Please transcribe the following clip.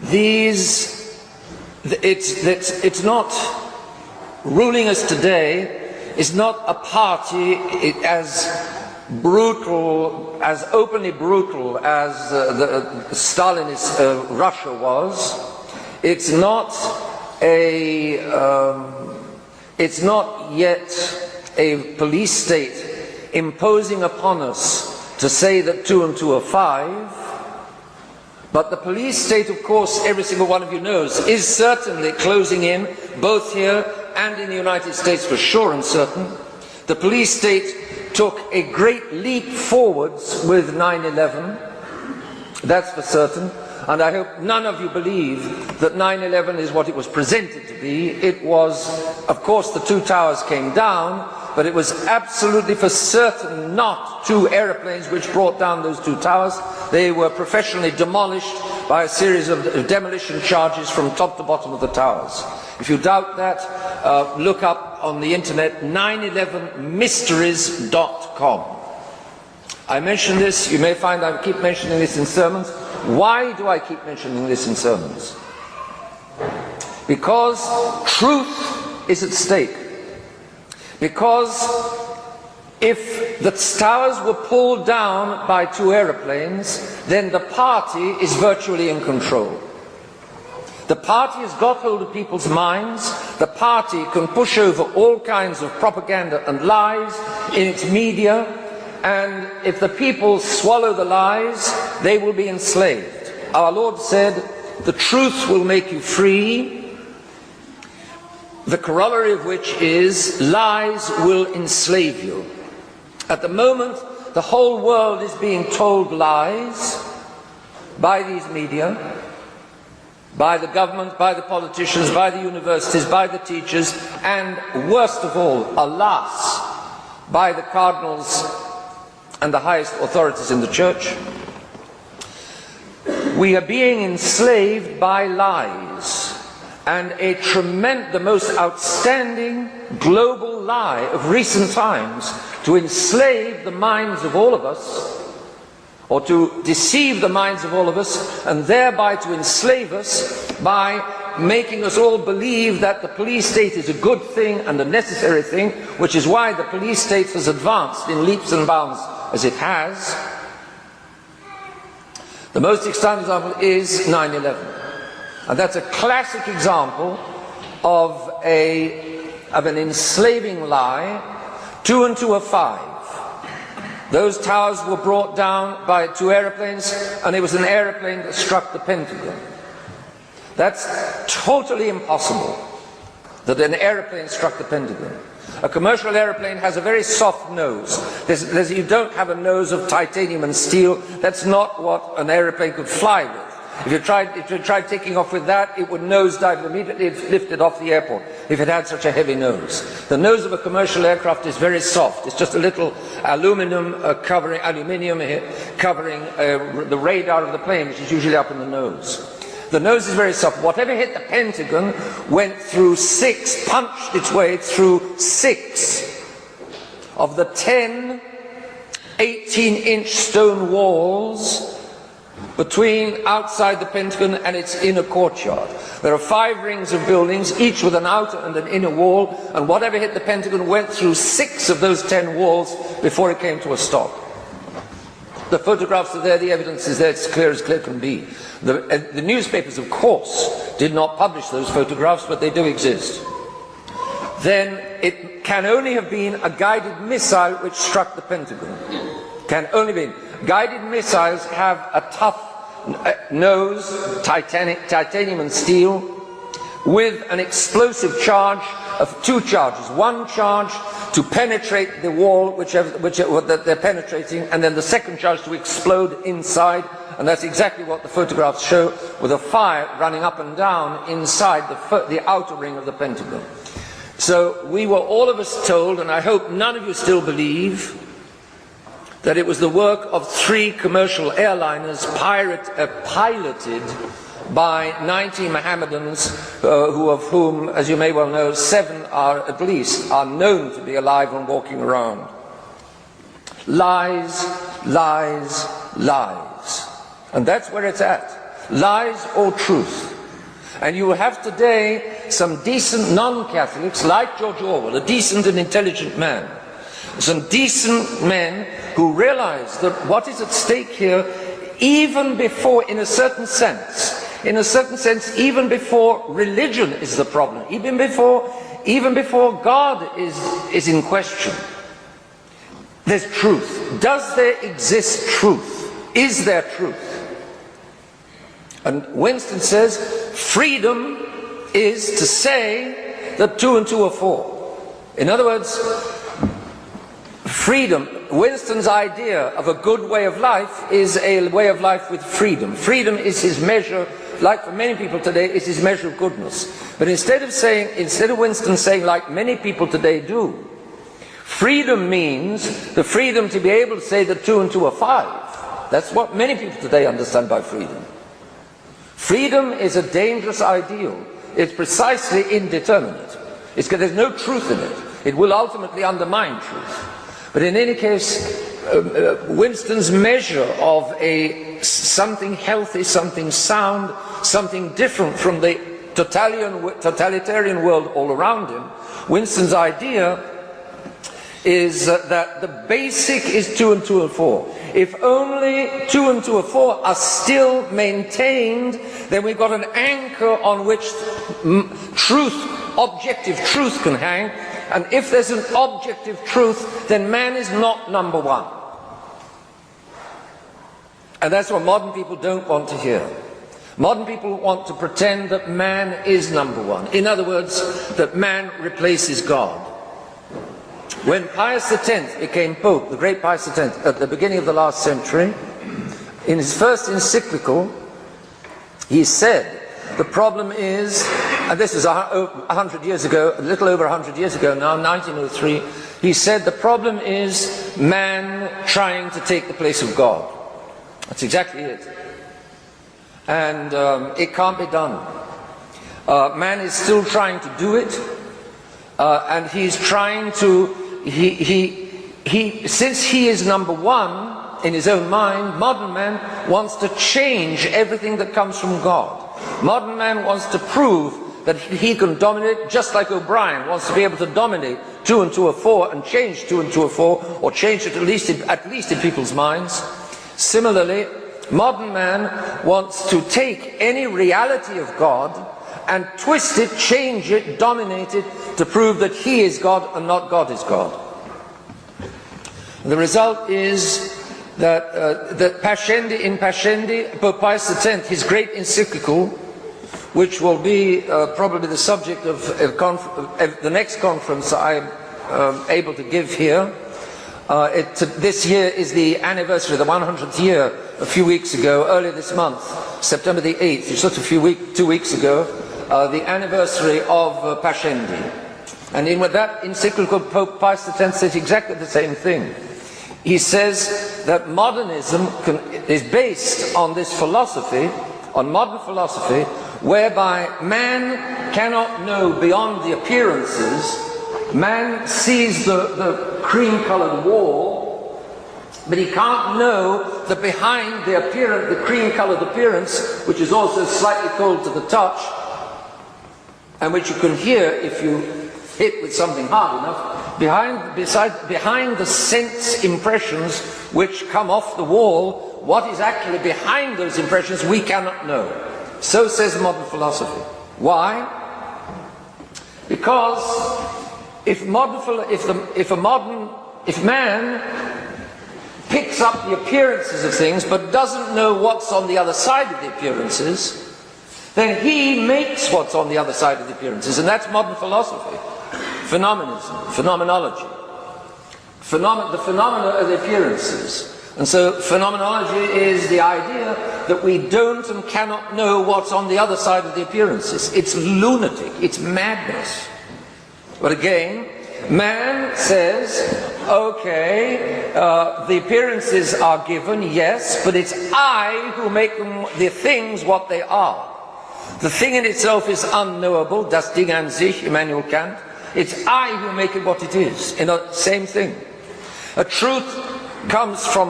It's not ruling us today. Is not a party as brutal, as openly brutal as the Stalinist Russia was. It's not yet a police state imposing upon us to say that 2 and 2 are 5. But the police state, of course, every single one of you knows, is certainly closing in, both here and in the United States for sure and certain. The police state took a great leap forwards with 9/11, that's for certain. And I hope none of you believe that 9/11 is what it was presented to be. It was, of course, the 2 towers came down, but it was absolutely for certain not 2 aeroplanes which brought down those 2 towers. They were professionally demolished by a series of demolition charges from top to bottom of the towers. If you doubt that, look up on the internet 911mysteries.com. I mention this, you may find I keep mentioning this in sermons. Why do I keep mentioning this in sermons? Because truth is at stake. Because if the towers were pulled down by 2 aeroplanes, then the party is virtually in control. The party has got hold of people's minds. The party can push over all kinds of propaganda and lies in its media. And if the people swallow the lies, they will be enslaved. Our Lord said, the truth will make you free, the corollary of which is lies will enslave you. At the moment, the whole world is being told lies by these media, by the government, by the politicians, by the universities, by the teachers, and worst of all, alas, by the cardinals and the highest authorities in the church. We are being enslaved by lies, and the most outstanding global lie of recent times to enslave the minds of all of us, or to deceive the minds of all of us, and thereby to enslave us by making us all believe that the police state is a good thing and a necessary thing, which is why the police state has advanced in leaps and bounds as it has. The most extreme example is 9/11, and that's a classic example of an enslaving lie. 2 and 2 are 5. Those towers were brought down by 2 aeroplanes, and it was an aeroplane that struck the Pentagon. That's totally impossible that an aeroplane struck the Pentagon. A commercial aeroplane has a very soft nose. You don't have a nose of titanium and steel. That's not what an aeroplane could fly with. If you tried taking off with that, it would nosedive immediately. It's lifted off the airport if it had such a heavy nose. The nose of a commercial aircraft is very soft. It's just a little aluminium covering the radar of the plane, which is usually up in the nose. The nose is very soft. Whatever hit the Pentagon went through punched its way through 6 of the 10 18-inch stone walls between outside the Pentagon and its inner courtyard. There are 5 rings of buildings, each with an outer and an inner wall, and whatever hit the Pentagon went through 6 of those 10 walls before it came to a stop. The photographs are there, the evidence is there, it's clear as clear can be. The newspapers, of course, did not publish those photographs, but they do exist. Then it can only have been a guided missile which struck the Pentagon. Can only be. Guided missiles have a tough nose, titanium and steel, with an explosive charge of 2 charges. One charge to penetrate the wall that they're penetrating, and then the second charge to explode inside, and that's exactly what the photographs show, with a fire running up and down inside the outer ring of the Pentagon. So we were all of us told, and I hope none of you still believe, that it was the work of 3 commercial airliners piloted by 90 Mohammedans, of whom, as you may well know, 7 at least are known to be alive and walking around. Lies, lies, lies. And that's where it's at. lies or truth. And you will have today some decent non-Catholics like George Orwell, a decent and intelligent man, some decent men who realize that what is at stake here, even before, in a certain sense, even before religion is the problem, even before God is in question, there's truth. Does there exist truth? Is there truth? And Winston says, freedom is to say that 2 and 2 are 4. In other words, freedom, Winston's idea of a good way of life is a way of life with freedom. Freedom is his measure, like for many people today, is his measure of goodness. But instead of Winston saying, like many people today do, freedom means the freedom to be able to say that 2 and 2 are 5. That's what many people today understand by freedom. Freedom is a dangerous ideal. It's precisely indeterminate. There's no truth in it. It will ultimately undermine truth. But in any case, Winston's measure of something healthy, something sound, something different from the totalitarian world all around him, Winston's idea is that the basic is 2 and 2 are 4. If only 2 and 2 are 4 are still maintained, then we've got an anchor on which truth, objective truth can hang. And if there's an objective truth, then man is not number one. And that's what modern people don't want to hear. Modern people want to pretend that man is number one. In other words, that man replaces God. When Pius X became Pope, the great Pius X, at the beginning of the last century, in his first encyclical, he said, the problem is, and this is 100 years ago, a little over 100 years ago now, 1903, he said the problem is man trying to take the place of God. That's exactly it. And it can't be done. Man is still trying to do it, and he's trying to, since he is number one in his own mind, modern man wants to change everything that comes from God. Modern man wants to prove that he can dominate, just like O'Brien wants to be able to dominate 2 and 2 are 4 and change 2 and 2 are 4, or change it at least in people's minds. Similarly, modern man wants to take any reality of God and twist it, change it, dominate it, to prove that he is God and not God is God. And the result is that in Pascendi, Pope Pius X, his great encyclical, which will be probably the subject of the next conference I'm able to give here. This year is the anniversary, the 100th year, a few weeks ago, earlier this month, September the 8th, just 2 weeks ago, the anniversary of Pascendi. And in that encyclical, Pope Pius X says exactly the same thing. He says that modernism is based on this philosophy, on modern philosophy, whereby man cannot know beyond the appearances. Man sees the cream-colored wall, but he can't know that behind the cream-colored appearance, which is also slightly cold to the touch, and which you can hear if you hit with something hard enough, behind the sense impressions which come off the wall, what is actually behind those impressions we cannot know. So says modern philosophy. Why? Because if man picks up the appearances of things but doesn't know what's on the other side of the appearances, then he makes what's on the other side of the appearances, and that's modern philosophy. Phenomenism, phenomenology. The phenomena are the appearances. And so phenomenology is the idea that we don't and cannot know what's on the other side of the appearances. It's lunatic, it's madness. But again, man says, okay, the appearances are given, yes, but it's I who make them, the things, what they are. The thing in itself is unknowable, das Ding an sich, Immanuel Kant. It's I who make it what it is. Same thing. A truth comes from